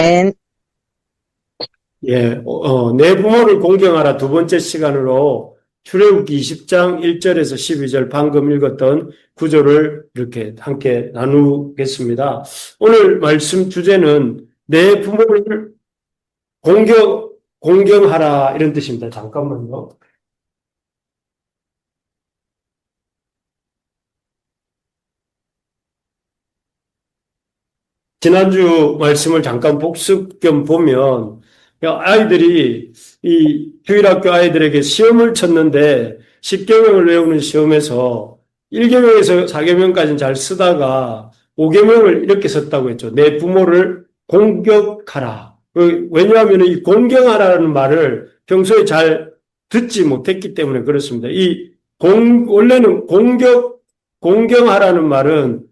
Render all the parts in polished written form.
네, 예, 내 부모를 공경하라 두 번째 시간으로 출애굽기 20장 1절에서 12절 방금 읽었던 구절을 이렇게 함께 나누겠습니다. 오늘 말씀 주제는 내 부모를 공경하라 이런 뜻입니다. 잠깐만요. 지난주 말씀을 잠깐 복습 겸 보면 아이들이 이 주일학교 아이들에게 시험을 쳤는데 10계명을 외우는 시험에서 1계명에서 4계명까지는 잘 쓰다가 5계명을 이렇게 썼다고 했죠. 내 부모를 공격하라. 왜냐하면 이 공경하라는 말을 평소에 잘 듣지 못했기 때문에 그렇습니다. 원래는 공경하라는 말은,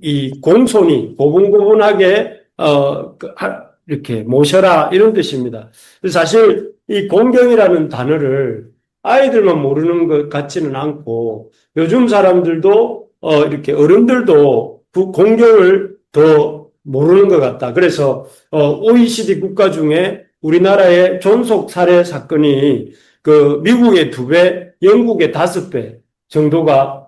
이 공손히 고분고분하게 이렇게 모셔라 이런 뜻입니다. 사실 이 공경이라는 단어를 아이들만 모르는 것 같지는 않고 요즘 사람들도 이렇게 어른들도 그 공경을 더 모르는 것 같다. 그래서 OECD 국가 중에 우리나라의 존속 살해 사건이 그 미국의 2배, 영국의 5배 정도가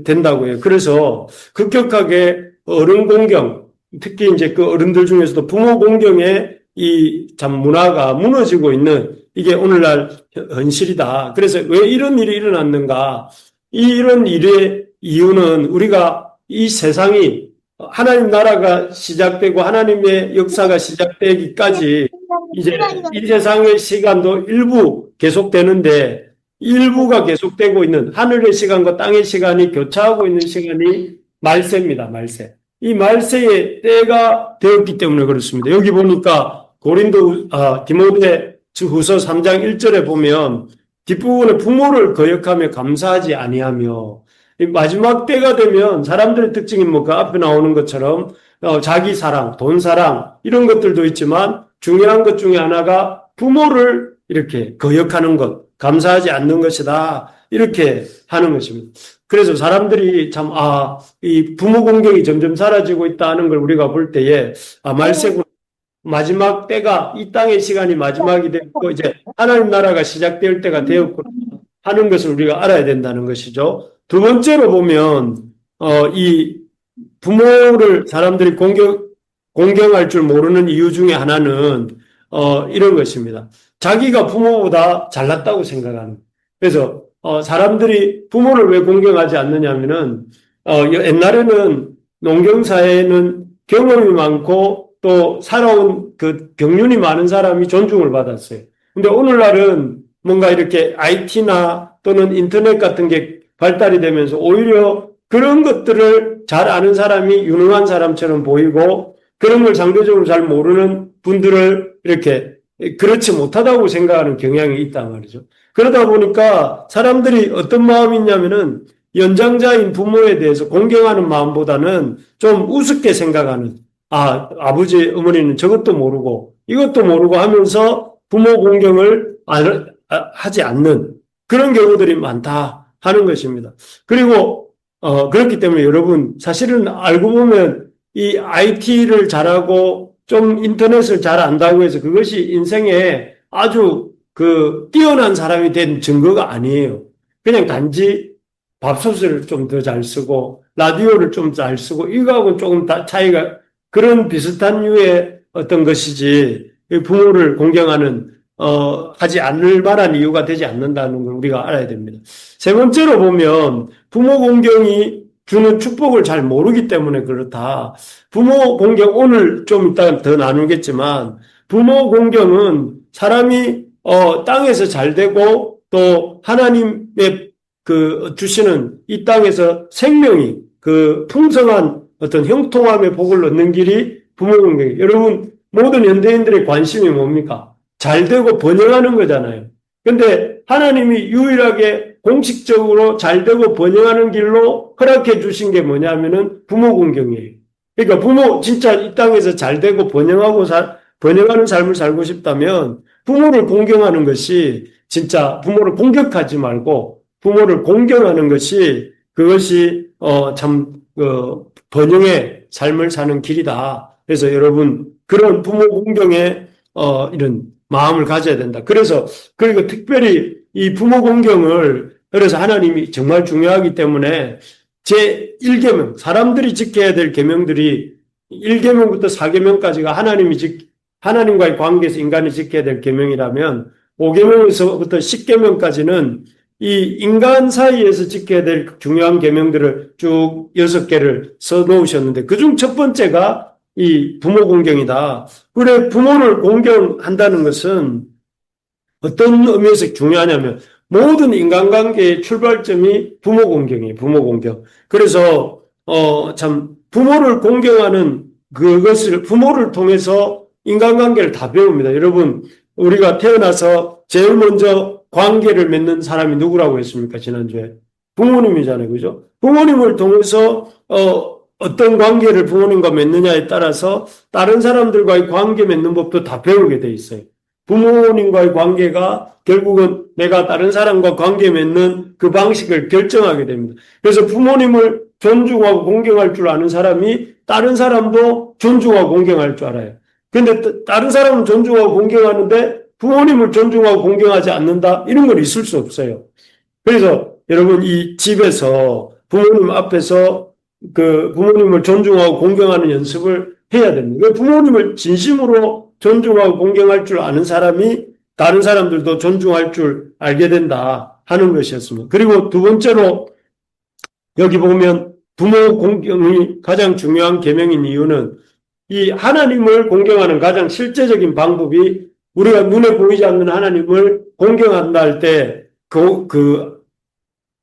된다고 해요. 그래서 급격하게 어른 공경, 특히 이제 그 어른들 중에서도 부모 공경의 이 참 문화가 무너지고 있는 이게 오늘날 현실이다. 그래서 왜 이런 일이 일어났는가? 이런 일의 이유는 우리가 이 세상이 하나님 나라가 시작되고 하나님의 역사가 시작되기까지 이제 이 세상의 시간도 일부 계속되는데 일부가 계속되고 있는 하늘의 시간과 땅의 시간이 교차하고 있는 시간이 말세입니다. 말세. 이 말세의 때가 되었기 때문에 그렇습니다. 여기 보니까 디모데 후서 3장 1절에 보면 뒷부분에 부모를 거역하며 감사하지 아니하며 마지막 때가 되면 사람들의 특징이 그 앞에 나오는 것처럼 자기 사랑, 돈 사랑 이런 것들도 있지만 중요한 것 중에 하나가 부모를 이렇게 거역하는 것, 감사하지 않는 것이다. 이렇게 하는 것입니다. 그래서 사람들이 참, 이 부모 공경이 점점 사라지고 있다는 걸 우리가 볼 때에, 말세군 마지막 때가 이 땅의 시간이 마지막이 되고 이제 하나님 나라가 시작될 때가 되었구나 하는 것을 우리가 알아야 된다는 것이죠. 두 번째로 보면, 이 부모를 사람들이 공경할 줄 모르는 이유 중에 하나는, 이런 것입니다. 자기가 부모보다 잘났다고 생각하는. 그래서, 사람들이 부모를 왜 공경하지 않느냐면은, 옛날에는 농경사회에는 경험이 많고 또 살아온 그 경륜이 많은 사람이 존중을 받았어요. 근데 오늘날은 뭔가 이렇게 IT나 또는 인터넷 같은 게 발달이 되면서 오히려 그런 것들을 잘 아는 사람이 유능한 사람처럼 보이고 그런 걸 상대적으로 잘 모르는 분들을 이렇게 그렇지 못하다고 생각하는 경향이 있단 말이죠. 그러다 보니까 사람들이 어떤 마음이 있냐면은 연장자인 부모에 대해서 공경하는 마음보다는 좀 우습게 생각하는, 아버지, 어머니는 저것도 모르고 이것도 모르고 하면서 부모 공경을 하지 않는 그런 경우들이 많다 하는 것입니다. 그리고 그렇기 때문에 여러분 사실은 알고 보면 이 IT를 잘하고 좀 인터넷을 잘 안다고 해서 그것이 인생에 아주 그 뛰어난 사람이 된 증거가 아니에요. 그냥 단지 밥솥을 좀 더 잘 쓰고 라디오를 좀 잘 쓰고 이거하고 조금 차이가 그런 비슷한 류의 어떤 것이지 부모를 공경하는 하지 않을 만한 이유가 되지 않는다는 걸 우리가 알아야 됩니다. 세 번째로 보면 부모 공경이 주는 축복을 잘 모르기 때문에 그렇다. 부모 공경 오늘 좀 이따 더 나누겠지만 부모 공경은 사람이 땅에서 잘 되고 또 하나님의 그 주시는 이 땅에서 생명이 그 풍성한 어떤 형통함의 복을 얻는 길이 부모 공경이에요. 여러분 모든 현대인들의 관심이 뭡니까? 잘 되고 번영하는 거잖아요. 근데 하나님이 유일하게 공식적으로 잘 되고 번영하는 길로 허락해 주신 게 뭐냐면은 부모 공경이에요. 그러니까 부모 진짜 이 땅에서 잘 되고 번영하는 삶을 살고 싶다면 부모를 공경하는 것이 진짜 부모를 공격하지 말고 부모를 공경하는 것이 그것이 참 번영의 삶을 사는 길이다. 그래서 여러분, 그런 부모 공경에, 이런 마음을 가져야 된다. 그래서, 그리고 특별히 이 부모 공경을, 그래서 하나님이 정말 중요하기 때문에 제1계명, 사람들이 지켜야 될 계명들이 1계명부터 4계명까지가 하나님과의 관계에서 인간이 지켜야 될 계명이라면 5계명에서부터 10계명까지는 이 인간 사이에서 지켜야 될 중요한 계명들을 쭉 6개를 써 놓으셨는데 그중 첫 번째가 이 부모 공경이다. 그래, 부모를 공경한다는 것은 어떤 의미에서 중요하냐면 모든 인간관계의 출발점이 부모 공경이에요. 부모 공경. 그래서 참 부모를 공경하는 그것을 부모를 통해서 인간관계를 다 배웁니다. 여러분, 우리가 태어나서 제일 먼저 관계를 맺는 사람이 누구라고 했습니까? 지난주에 부모님이잖아요. 그죠? 부모님을 통해서 어떤 관계를 부모님과 맺느냐에 따라서 다른 사람들과의 관계 맺는 법도 다 배우게 돼 있어요. 부모님과의 관계가 결국은 내가 다른 사람과 관계 맺는 그 방식을 결정하게 됩니다. 그래서 부모님을 존중하고 공경할 줄 아는 사람이 다른 사람도 존중하고 공경할 줄 알아요. 근데 다른 사람은 존중하고 공경하는데 부모님을 존중하고 공경하지 않는다? 이런 건 있을 수 없어요. 그래서 여러분 이 집에서 부모님 앞에서 그 부모님을 존중하고 공경하는 연습을 해야 됩니다. 부모님을 진심으로 존중하고 공경할 줄 아는 사람이 다른 사람들도 존중할 줄 알게 된다 하는 것이었습니다. 그리고 두 번째로 여기 보면 부모 공경이 가장 중요한 계명인 이유는 이 하나님을 공경하는 가장 실제적인 방법이 우리가 눈에 보이지 않는 하나님을 공경한다 할 때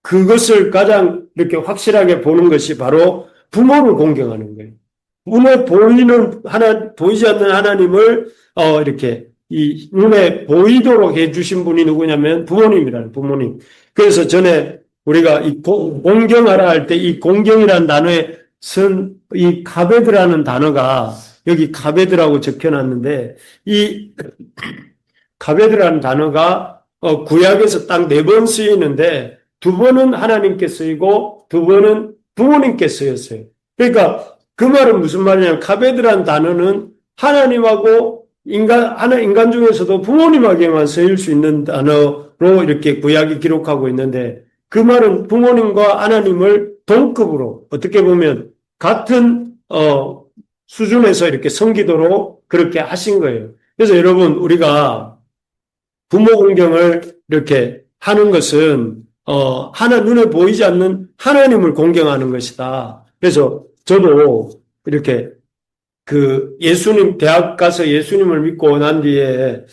그것을 가장 이렇게 확실하게 보는 것이 바로 부모를 공경하는 거예요. 눈에 보이지 않는 하나님을, 이렇게, 이 눈에 보이도록 해주신 분이 누구냐면 부모님이라는 부모님. 그래서 전에 우리가 이 공경하라 할 때 이 공경이라는 단어에 이 카베드라는 단어가 여기 카베드라고 적혀놨는데 이 카베드라는 단어가 구약에서 딱 4번 쓰이는데 2번은 하나님께 쓰이고 2번은 부모님께 쓰였어요. 그러니까 그 말은 무슨 말이냐면 카베드라는 단어는 하나님하고 인간 중에서도 부모님에게만 쓰일 수 있는 단어로 이렇게 구약이 기록하고 있는데 그 말은 부모님과 하나님을 동급으로 어떻게 보면 같은 수준에서 이렇게 섬기도록 그렇게 하신 거예요. 그래서 여러분 우리가 부모 공경을 이렇게 하는 것은 눈에 보이지 않는 하나님을 공경하는 것이다. 그래서 저도 이렇게 대학 가서 예수님을 믿고 난 뒤에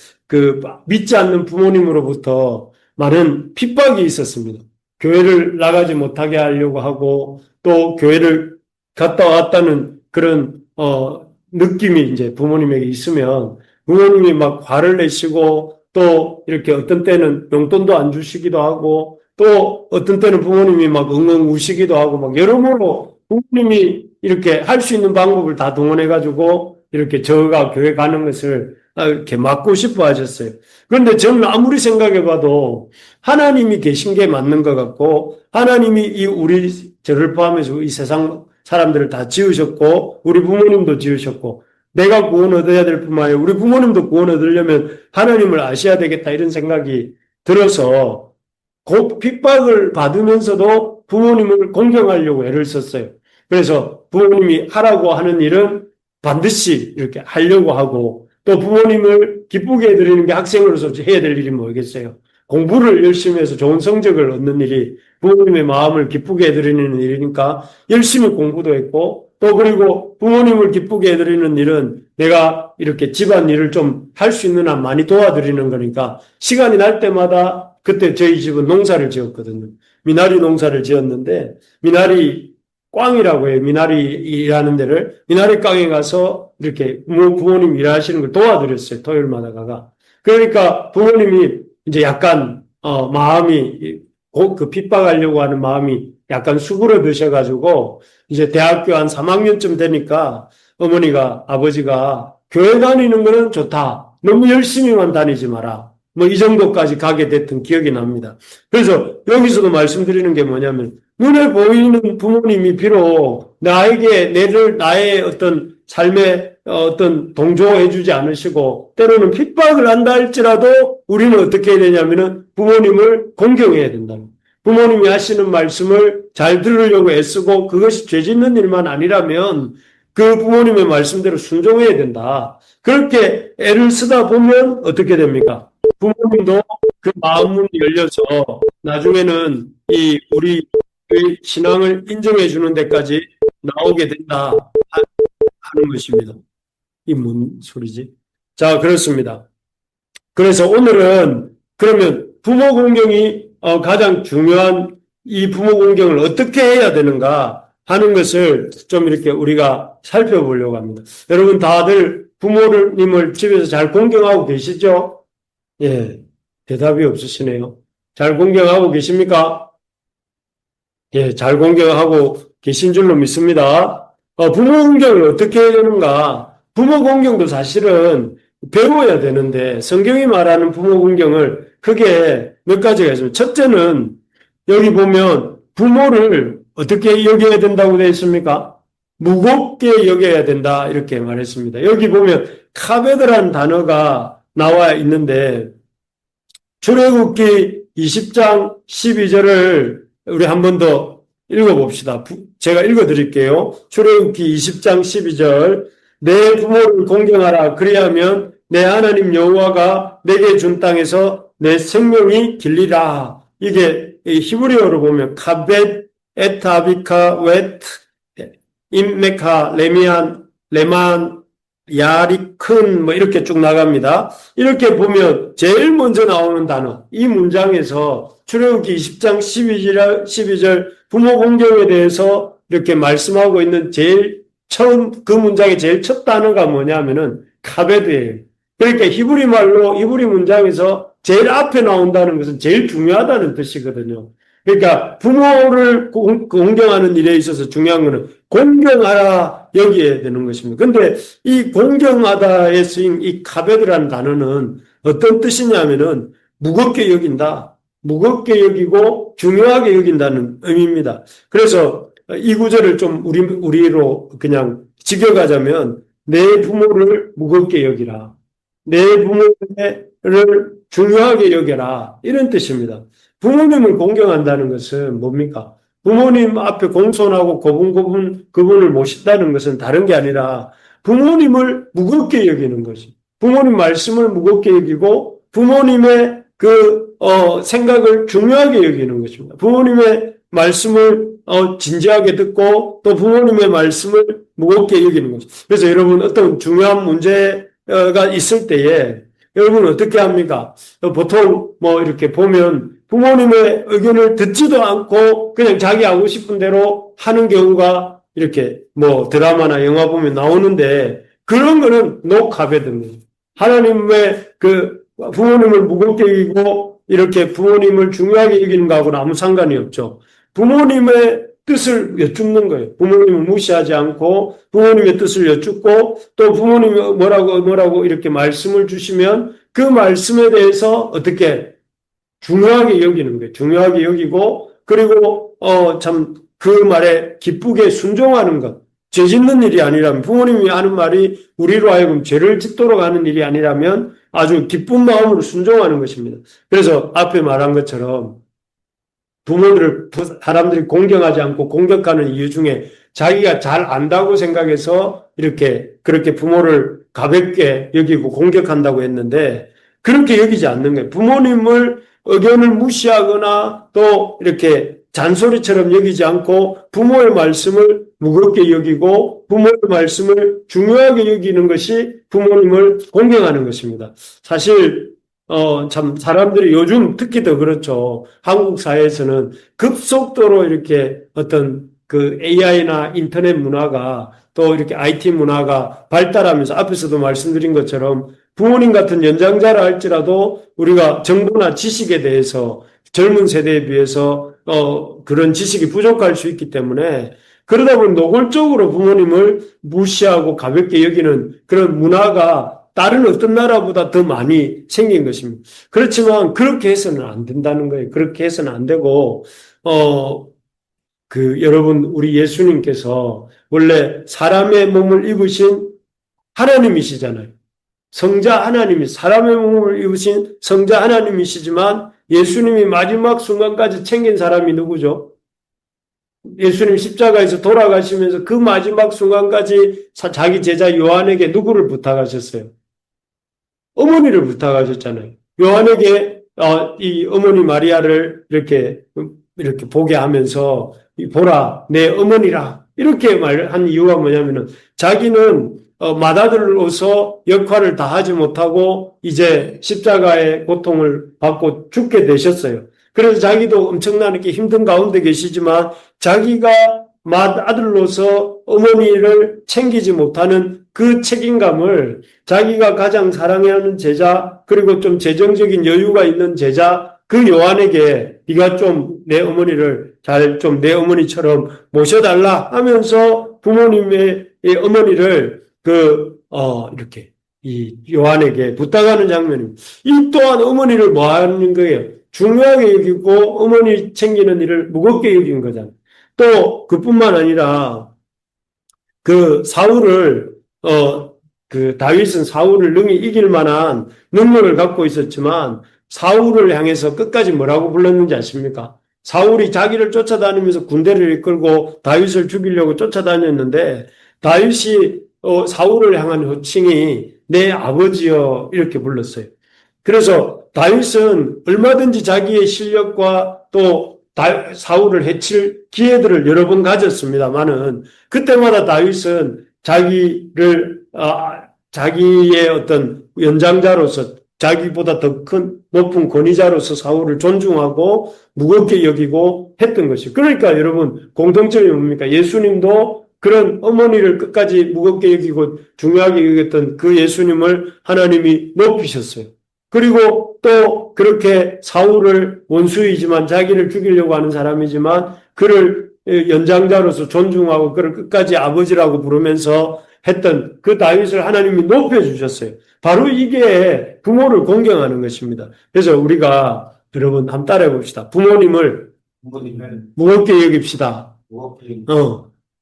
믿지 않는 부모님으로부터 많은 핍박이 있었습니다. 교회를 나가지 못하게 하려고 하고 또 교회를 갔다 왔다는 그런, 느낌이 이제 부모님에게 있으면 부모님이 막 화를 내시고 또 이렇게 어떤 때는 용돈도 안 주시기도 하고 또 어떤 때는 부모님이 막 엉엉 우시기도 하고 막 여러모로 부모님이 이렇게 할 수 있는 방법을 다 동원해가지고 이렇게 저가 교회 가는 것을 이렇게 막고 싶어 하셨어요. 그런데 저는 아무리 생각해봐도 하나님이 계신 게 맞는 것 같고 하나님이 저를 포함해서 이 세상 사람들을 다 지으셨고 우리 부모님도 지으셨고 내가 구원 얻어야 될 뿐만 아니라 우리 부모님도 구원 얻으려면 하나님을 아셔야 되겠다 이런 생각이 들어서 곧 핍박을 받으면서도 부모님을 공경하려고 애를 썼어요. 그래서 부모님이 하라고 하는 일은 반드시 이렇게 하려고 하고 또 부모님을 기쁘게 해드리는 게 학생으로서 해야 될 일이 뭐겠어요? 공부를 열심히 해서 좋은 성적을 얻는 일이 부모님의 마음을 기쁘게 해드리는 일이니까 열심히 공부도 했고 또 그리고 부모님을 기쁘게 해드리는 일은 내가 이렇게 집안 일을 좀 할 수 있는 한 많이 도와드리는 거니까 시간이 날 때마다 그때 저희 집은 농사를 지었거든요. 미나리 농사를 지었는데 미나리 꽝이라고 해요. 미나리 일하는 데를 미나리 꽝에 가서 이렇게 부모님 일하시는 걸 도와드렸어요. 토요일마다 가가. 그러니까 부모님이 이제 약간 마음이 핍박하려고 하는 마음이 약간 수그러드셔가지고 이제 대학교 한 3학년쯤 되니까 아버지가 교회 다니는 거는 좋다. 너무 열심히만 다니지 마라. 뭐 이 정도까지 가게 됐던 기억이 납니다. 그래서 여기서도 말씀드리는 게 뭐냐면 눈에 보이는 부모님이 비록 나의 어떤 삶의 어떤 동조해주지 않으시고 때로는 핍박을 한다 할지라도 우리는 어떻게 해야 되냐면은 부모님을 공경해야 된다. 부모님이 하시는 말씀을 잘 들으려고 애쓰고 그것이 죄 짓는 일만 아니라면 그 부모님의 말씀대로 순종해야 된다. 그렇게 애를 쓰다 보면 어떻게 됩니까? 부모님도 그 마음문이 열려서 나중에는 이 우리 신앙을 인정해 주는 데까지 나오게 된다 하는 것입니다. 이 뭔 소리지? 자, 그렇습니다. 그래서 오늘은 그러면 부모 공경이 가장 중요한 이 부모 공경을 어떻게 해야 되는가 하는 것을 좀 이렇게 우리가 살펴보려고 합니다. 여러분 다들 부모님을 집에서 잘 공경하고 계시죠? 예, 대답이 없으시네요. 잘 공경하고 계십니까? 예, 잘 공경하고 계신 줄로 믿습니다. 부모 공경을 어떻게 해야 되는가? 부모 공경도 사실은 배워야 되는데 성경이 말하는 부모 공경을 크게 몇 가지가 있습니다. 첫째는 여기 보면 부모를 어떻게 여겨야 된다고 되어 있습니까? 무겁게 여겨야 된다 이렇게 말했습니다. 여기 보면 카베드라는 단어가 나와 있는데 출애굽기 20장 12절을 우리 한 번 더 읽어봅시다. 제가 읽어드릴게요. 출애굽기 20장 12절 내 부모를 공경하라. 그리하면 내 하나님 여호와가 내게 준 땅에서 내 생명이 길리라. 이게 히브리어로 보면 카벳, 에타비카, 웨트, 임메카, 레미안, 레만, 야리큰 뭐 이렇게 쭉 나갑니다. 이렇게 보면 제일 먼저 나오는 단어 이 문장에서 출애굽기 20장 12절 부모 공경에 대해서 이렇게 말씀하고 있는 제일 처음 그 문장의 제일 첫 단어가 뭐냐면은 카베드예요. 그러니까 히브리 말로 히브리 문장에서 제일 앞에 나온다는 것은 제일 중요하다는 뜻이거든요. 그러니까 부모를 공경하는 일에 있어서 중요한 것은 공경하라 여기에 되는 것입니다. 근데 이 공경하다에 쓰인 이 카베드라는 단어는 어떤 뜻이냐면은 무겁게 여긴다. 무겁게 여기고 중요하게 여긴다는 의미입니다. 그래서 이 구절을 좀 우리로 그냥 직역하자면 내 부모를 무겁게 여기라. 내 부모를 중요하게 여겨라. 이런 뜻입니다. 부모님을 공경한다는 것은 뭡니까? 부모님 앞에 공손하고 고분고분 그분을 모신다는 것은 다른 게 아니라 부모님을 무겁게 여기는 것이. 부모님 말씀을 무겁게 여기고 부모님의 생각을 중요하게 여기는 것입니다. 부모님의 말씀을 진지하게 듣고 또 부모님의 말씀을 무겁게 여기는 것입니다. 그래서 여러분 어떤 중요한 문제가 있을 때에 여러분 어떻게 합니까? 보통 뭐 이렇게 보면 부모님의 의견을 듣지도 않고 그냥 자기 하고 싶은 대로 하는 경우가 이렇게 뭐 드라마나 영화 보면 나오는데 그런 거는 노카베드입니다. 하나님의 부모님을 무겁게 여기고 이렇게 부모님을 중요하게 여기는 거하고는 아무 상관이 없죠. 부모님의 뜻을 여쭙는 거예요. 부모님을 무시하지 않고 부모님의 뜻을 여쭙고 또 부모님이 뭐라고 이렇게 말씀을 주시면 그 말씀에 대해서 어떻게 중요하게 여기는 거예요. 중요하게 여기고 그리고 참 그 말에 기쁘게 순종하는 것. 죄 짓는 일이 아니라면 부모님이 하는 말이 우리로 하여금 죄를 짓도록 하는 일이 아니라면 아주 기쁜 마음으로 순종하는 것입니다. 그래서 앞에 말한 것처럼 부모들을 사람들이 공경하지 않고 공격하는 이유 중에 자기가 잘 안다고 생각해서 그렇게 부모를 가볍게 여기고 공격한다고 했는데 그렇게 여기지 않는 거예요. 부모님을 의견을 무시하거나 또 이렇게 잔소리처럼 여기지 않고 부모의 말씀을 무겁게 여기고 부모의 말씀을 중요하게 여기는 것이 부모님을 공경하는 것입니다. 사실 참 사람들이 요즘 특히 더 그렇죠. 한국 사회에서는 급속도로 이렇게 어떤 AI나 인터넷 문화가 또 이렇게 IT 문화가 발달하면서 앞에서도 말씀드린 것처럼 부모님 같은 연장자라 할지라도 우리가 정보나 지식에 대해서 젊은 세대에 비해서 그런 지식이 부족할 수 있기 때문에 그러다 보니 노골적으로 부모님을 무시하고 가볍게 여기는 그런 문화가 다른 어떤 나라보다 더 많이 생긴 것입니다. 그렇지만 그렇게 해서는 안 된다는 거예요. 그렇게 해서는 안 되고 여러분 우리 예수님께서 원래 사람의 몸을 입으신 하나님이시잖아요. 성자 하나님이 사람의 몸을 입으신 성자 하나님이시지만 예수님이 마지막 순간까지 챙긴 사람이 누구죠? 예수님 십자가에서 돌아가시면서 그 마지막 순간까지 자기 제자 요한에게 누구를 부탁하셨어요? 어머니를 부탁하셨잖아요. 요한에게 이 어머니 마리아를 이렇게 보게 하면서 보라 내 어머니라 이렇게 말한 이유가 뭐냐면은 자기는 맏아들로서 역할을 다하지 못하고 이제 십자가의 고통을 받고 죽게 되셨어요. 그래서 자기도 엄청나게 힘든 가운데 계시지만 자기가 맏아들로서 어머니를 챙기지 못하는 그 책임감을 자기가 가장 사랑하는 제자 그리고 좀 재정적인 여유가 있는 제자 그 요한에게 네가 좀 내 어머니를 잘 좀 내 어머니처럼 모셔달라 하면서 부모님의 어머니를 이렇게 이 요한에게 부탁하는 장면입니다. 이 또한 어머니를 뭐 하는 거예요? 중요하게 여기고 어머니 챙기는 일을 무겁게 여긴 거잖아요. 또 그뿐만 아니라 그 사울을 다윗은 사울을 능히 이길 만한 능력을 갖고 있었지만 사울을 향해서 끝까지 뭐라고 불렀는지 아십니까? 사울이 자기를 쫓아다니면서 군대를 이끌고 다윗을 죽이려고 쫓아다녔는데 다윗이 사울을 향한 호칭이 내 아버지여 이렇게 불렀어요. 그래서 다윗은 얼마든지 자기의 실력과 또 사울을 해칠 기회들을 여러 번 가졌습니다만은 그때마다 다윗은 자기의 어떤 연장자로서 자기보다 더 큰 높은 권위자로서 사울을 존중하고 무겁게 여기고 했던 것이죠. 그러니까 여러분 공통점이 뭡니까? 예수님도 그런 어머니를 끝까지 무겁게 여기고 중요하게 여겼던 그 예수님을 하나님이 높이셨어요. 그리고 또 그렇게 사울을 원수이지만 자기를 죽이려고 하는 사람이지만 그를 연장자로서 존중하고 그를 끝까지 아버지라고 부르면서 했던 그 다윗을 하나님이 높여주셨어요. 바로 이게 부모를 공경하는 것입니다. 그래서 우리가 여러분 한번 따라해 봅시다. 부모님을 무겁게 여깁시다.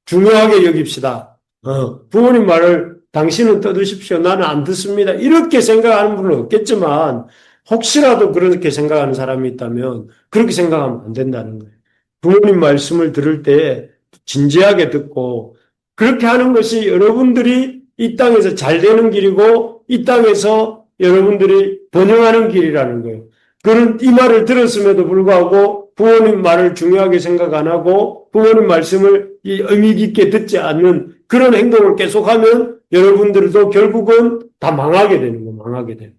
중요하게 여깁시다. 부모님 말을 당신은 떠드십시오. 나는 안 듣습니다. 이렇게 생각하는 분은 없겠지만 혹시라도 그렇게 생각하는 사람이 있다면 그렇게 생각하면 안 된다는 거예요. 부모님 말씀을 들을 때 진지하게 듣고 그렇게 하는 것이 여러분들이 이 땅에서 잘 되는 길이고 이 땅에서 여러분들이 번영하는 길이라는 거예요. 그런 이 말을 들었음에도 불구하고 부모님 말을 중요하게 생각 안 하고 부모님 말씀을 의미 깊게 듣지 않는 그런 행동을 계속하면 여러분들도 결국은 다 망하게 되는 거예요. 망하게 돼요.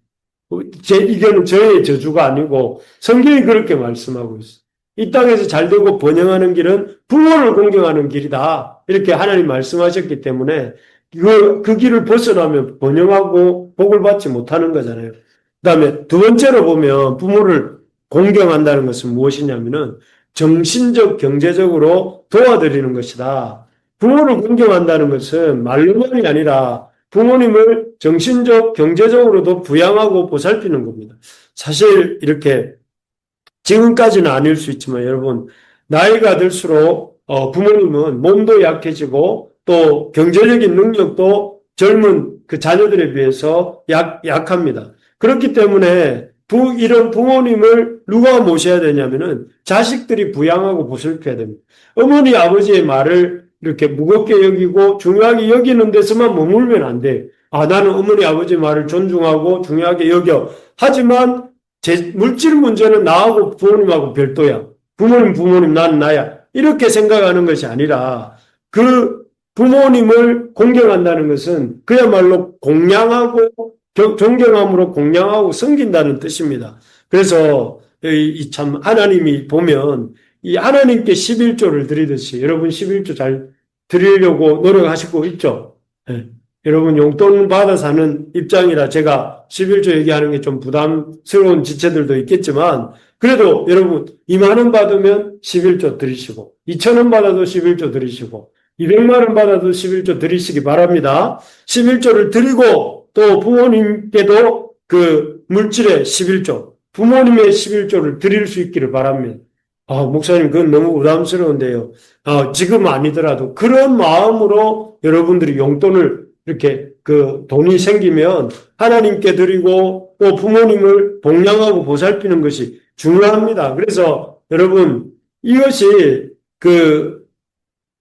이거는 저의 저주가 아니고 성경이 그렇게 말씀하고 있어요. 이 땅에서 잘 되고 번영하는 길은 부모를 공경하는 길이다. 이렇게 하나님 말씀하셨기 때문에 그 길을 벗어나면 번영하고 복을 받지 못하는 거잖아요. 그 다음에 두 번째로 보면 부모를 공경한다는 것은 무엇이냐면은 정신적, 경제적으로 도와드리는 것이다. 부모를 공경한다는 것은 말로만이 아니라 부모님을 정신적, 경제적으로도 부양하고 보살피는 겁니다. 사실 이렇게 지금까지는 아닐 수 있지만 여러분 나이가 들수록 부모님은 몸도 약해지고 또 경제적인 능력도 젊은 그 자녀들에 비해서 약합니다. 그렇기 때문에 이런 부모님을 누가 모셔야 되냐면은 자식들이 부양하고 보살펴야 됩니다. 어머니 아버지의 말을 이렇게 무겁게 여기고 중요하게 여기는 데서만 머물면 안 돼요. 나는 어머니 아버지 말을 존중하고 중요하게 여겨. 하지만 물질 문제는 나하고 부모님하고 별도야. 부모님, 나는 나야. 이렇게 생각하는 것이 아니라 그 부모님을 공경한다는 것은 그야말로 공양하고 존경함으로 공양하고 섬긴다는 뜻입니다. 그래서 참 하나님이 보면 이 하나님께 11조를 드리듯이 여러분 11조 잘 드리려고 노력하시고 있죠. 네. 여러분 용돈 받아 사는 입장이라 제가 11조 얘기하는 게 좀 부담스러운 지체들도 있겠지만 그래도 여러분 2만 원 받으면 11조 드리시고 2천 원 받아도 11조 드리시고 200만 원 받아도 11조 드리시기 바랍니다. 11조를 드리고 또 부모님께도 그 물질의 11조 부모님의 11조를 드릴 수 있기를 바랍니다. 목사님 그건 너무 부담스러운데요. 지금 아니더라도 그런 마음으로 여러분들이 용돈을 이렇게 그 돈이 생기면 하나님께 드리고 또 부모님을 복양하고 보살피는 것이 중요합니다. 그래서 여러분 이것이 그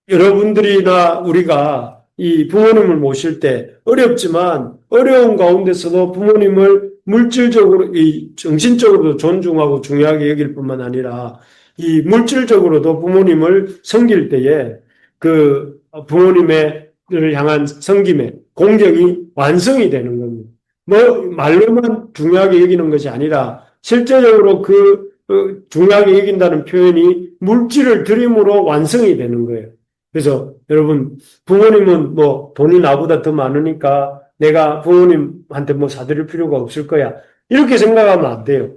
여러분들이나 우리가 이 부모님을 모실 때 어렵지만 어려운 가운데서도 부모님을 물질적으로, 이 정신적으로도 존중하고 중요하게 여길 뿐만 아니라 이 물질적으로도 부모님을 섬길 때에 그 부모님을 향한 섬김의 공경이 완성이 되는 겁니다. 뭐 말로만 중요하게 여기는 것이 아니라 실제적으로 중요하게 여긴다는 표현이 물질을 드림으로 완성이 되는 거예요. 그래서 여러분 부모님은 뭐 돈이 나보다 더 많으니까 내가 부모님한테 뭐 사드릴 필요가 없을 거야. 이렇게 생각하면 안 돼요.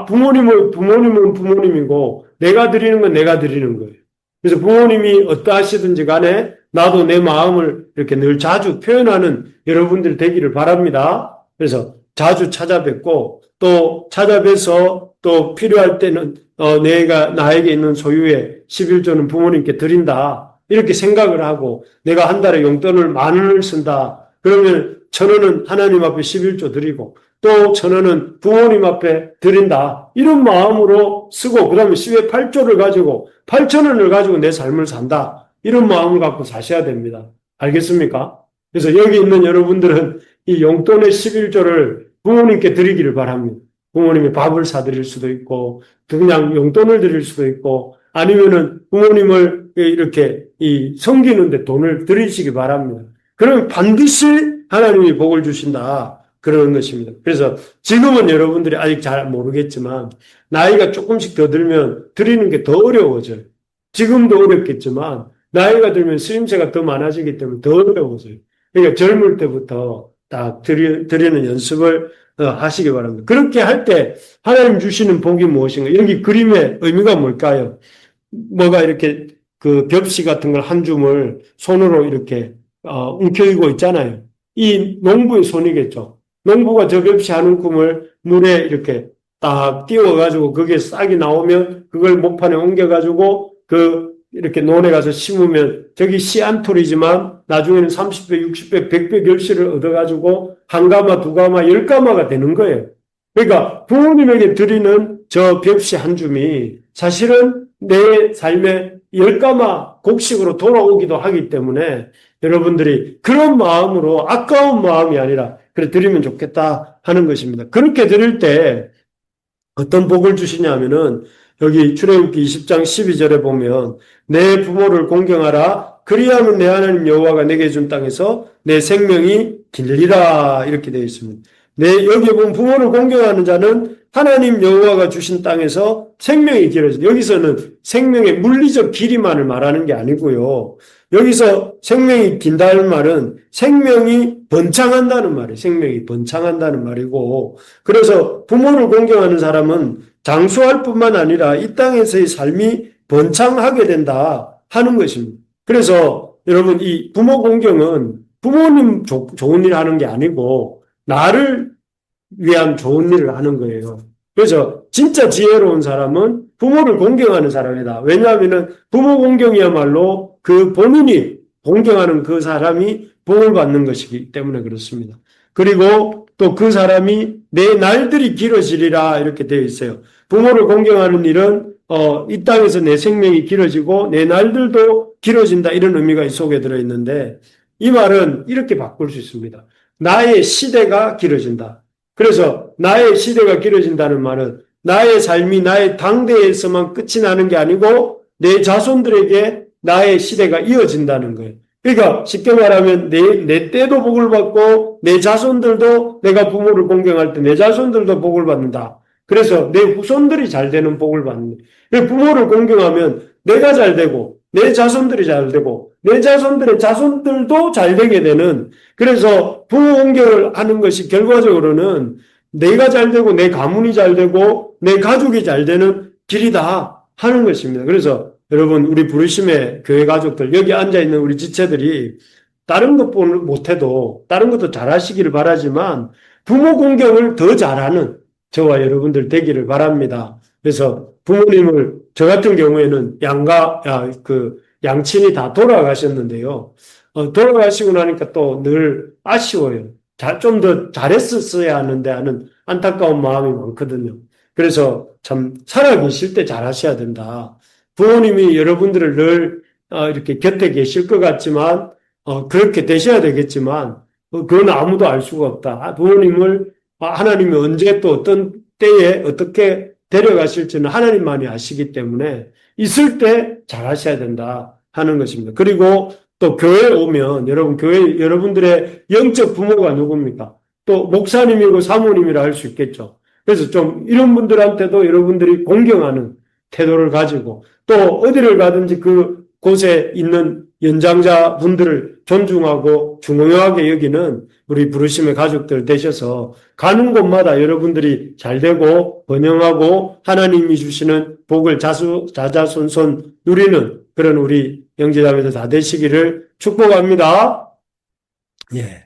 부모님은 부모님이고 내가 드리는 건 내가 드리는 거예요. 그래서 부모님이 어떠하시든지 간에 나도 내 마음을 이렇게 늘 자주 표현하는 여러분들 되기를 바랍니다. 그래서 자주 찾아뵙고 또 찾아뵈서 또 필요할 때는 나에게 있는 소유의 11조는 부모님께 드린다. 이렇게 생각을 하고 내가 한 달에 용돈을 10,000원을 쓴다. 그러면 1,000원은 하나님 앞에 11조 드리고 또 1,000원은 부모님 앞에 드린다. 이런 마음으로 쓰고 그 다음에 18조를 가지고 8,000원을 가지고 내 삶을 산다. 이런 마음을 갖고 사셔야 됩니다. 알겠습니까? 그래서 여기 있는 여러분들은 이 용돈의 11조를 부모님께 드리기를 바랍니다. 부모님이 밥을 사드릴 수도 있고 그냥 용돈을 드릴 수도 있고 아니면은 부모님을 이렇게 섬기는데 돈을 드리시기 바랍니다. 그러면 반드시 하나님이 복을 주신다. 그러는 것입니다. 그래서 지금은 여러분들이 아직 잘 모르겠지만 나이가 조금씩 더 들면 드리는 게 더 어려워져요. 지금도 어렵겠지만 나이가 들면 쓰임새가 더 많아지기 때문에 더 어려워져요. 그러니까 젊을 때부터 딱 드리는 연습을 하시기 바랍니다. 그렇게 할 때 하나님 주시는 복이 무엇인가? 여기 그림의 의미가 뭘까요? 뭐가 이렇게 그 벽시 같은 걸 한 줌을 손으로 이렇게 움켜쥐고 있잖아요. 이 농부의 손이겠죠. 농부가 저 벽시 한 움큼을 물에 이렇게 딱 띄워가지고 그게 싹이 나오면 그걸 목판에 옮겨가지고 이렇게 논에 가서 심으면 저기 씨 한 톨이지만 나중에는 30배, 60배, 100배 결실을 얻어가지고 한 가마, 두 가마, 10가마가 되는 거예요. 그러니까 부모님에게 드리는 저 벽시 한 줌이 사실은 내 삶의 10가마 곡식으로 돌아오기도 하기 때문에 여러분들이 그런 마음으로 아까운 마음이 아니라 그래 드리면 좋겠다 하는 것입니다. 그렇게 드릴 때 어떤 복을 주시냐면은 여기 출애굽기 20장 12절에 보면 내 부모를 공경하라 그리하면 내 하나님 여호와가 내게 준 땅에서 내 생명이 길리라 이렇게 되어 있습니다. 여기 보면 부모를 공경하는 자는 하나님 여호와가 주신 땅에서 생명이 길어진다. 여기서는 생명의 물리적 길이만을 말하는 게 아니고요. 여기서 생명이 긴다는 말은 생명이 번창한다는 말이에요. 생명이 번창한다는 말이고 그래서 부모를 공경하는 사람은 장수할 뿐만 아니라 이 땅에서의 삶이 번창하게 된다 하는 것입니다. 그래서 여러분 이 부모 공경은 부모님 좋은 일 하는 게 아니고 나를 위한 좋은 일을 하는 거예요. 그래서 진짜 지혜로운 사람은 부모를 공경하는 사람이다. 왜냐하면 부모 공경이야말로 그 본인이 공경하는 그 사람이 복을 받는 것이기 때문에 그렇습니다. 그리고 또 그 사람이 내 날들이 길어지리라 이렇게 되어 있어요. 부모를 공경하는 일은 이 땅에서 내 생명이 길어지고 내 날들도 길어진다 이런 의미가 이 속에 들어있는데 이 말은 이렇게 바꿀 수 있습니다. 나의 시대가 길어진다. 그래서 나의 시대가 길어진다는 말은 나의 삶이 나의 당대에서만 끝이 나는 게 아니고 내 자손들에게 나의 시대가 이어진다는 거예요. 그러니까 쉽게 말하면 내 때도 복을 받고 내 자손들도 내가 부모를 공경할 때 내 자손들도 복을 받는다. 그래서 내 후손들이 잘 되는 복을 받는 거예요. 부모를 공경하면 내가 잘 되고 내 자손들이 잘 되고 내 자손들의 자손들도 잘 되게 되는 그래서 부모 공경을 하는 것이 결과적으로는 내가 잘 되고 내 가문이 잘 되고 내 가족이 잘 되는 길이다 하는 것입니다. 그래서 여러분 우리 부르심의 교회 가족들 여기 앉아있는 우리 지체들이 다른 것 못해도 다른 것도 잘하시기를 바라지만 부모 공경을 더 잘하는 저와 여러분들 되기를 바랍니다. 그래서 부모님을 저 같은 경우에는 양친이 다 돌아가셨는데요. 돌아가시고 나니까 또 늘 아쉬워요. 좀 더 잘했었어야 하는데 하는 안타까운 마음이 많거든요. 그래서 참 살아계실 때 잘하셔야 된다. 부모님이 여러분들을 늘 이렇게 곁에 계실 것 같지만 그렇게 되셔야 되겠지만 그건 아무도 알 수가 없다. 부모님을 하나님이 언제 또 어떤 때에 어떻게 데려가실지는 하나님만이 아시기 때문에 있을 때 잘하셔야 된다 하는 것입니다. 그리고 또 교회에 오면 여러분 교회 여러분들의 영적 부모가 누굽니까? 또 목사님이고 사모님이라 할 수 있겠죠. 그래서 좀 이런 분들한테도 여러분들이 공경하는 태도를 가지고 또 어디를 가든지 그 곳에 있는 연장자 분들을 존중하고 중요하게 여기는 우리 부르심의 가족들 되셔서 가는 곳마다 여러분들이 잘 되고 번영하고 하나님이 주시는 복을 자자손손 누리는 그런 우리 형제자매들 다 되시기를 축복합니다. 예.